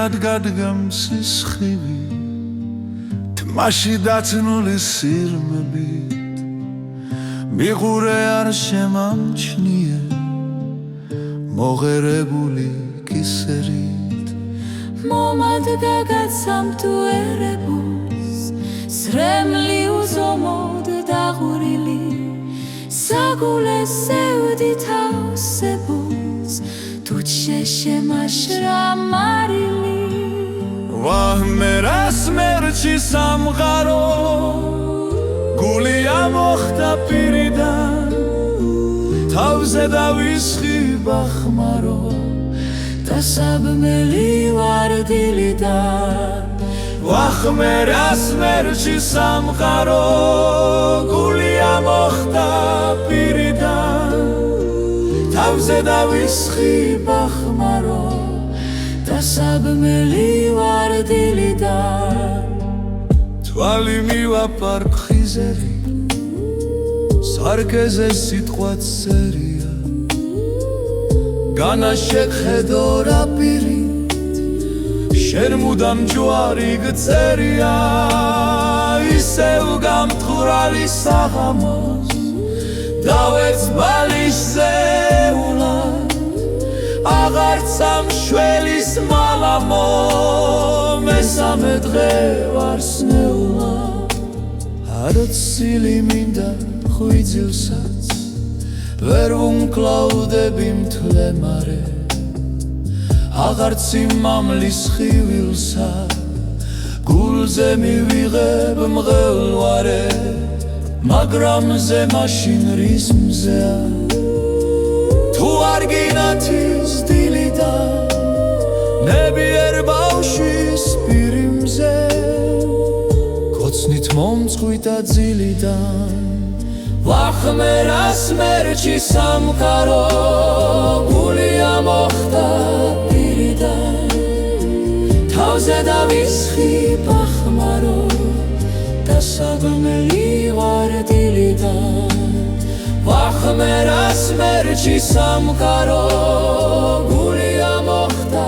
ბრინად გადგამსისხივი თმაში დაცნული სირმებით მიყურე არ შემამჩნიე მოღერებული კისერით მომადგა გაცამტუერებულს სრემლი უზომოდ დაღურილი საგულეს სევდი თავსებულს თუჩე შემაშრამარილი ვაჰმერას მერჩი სამყარო გული ამოხდა პირიდან თავზე დავისხი ბახმარო და საბმელი ვარდილიდან ვაჰმერას მერჩი სამყარო გული ამოხდა პირიდან თავზე დავისხი ბახმარო და საბმელი ვარდილიდან თვალი მივაპარ ფხიზერი სარკეზე სიტყვაც სერია განაშეხედო რაპირით შენ მუდამ ჯვარი გწერია ისევ გამთხვრალი საღამოს დავეც ბალის ზეულად აღარც ამშველის მალამო მესამე დღე ვარ სნეულად არც სილი მინდა ხვიძილსაც ვერ ვუმკლავდები მთლემარე აღარც იმამლის ხივილსა გულზე მივიღებ მღელვარე მაგრამ ზე მაშინ რის მზეა თუ არ გინათის დილიდან ნებიერ ბავშვის პირიმზე კოცნით მომწყვიტა ძილიდან ვაჰმერას მერჩი სამყარო გული ამოხდა პირიდან თავზე დავისხი ბახმარო და საბმელი ვარდილიდან ვაჰმერას მერჩი სამყარო გული ამოხდა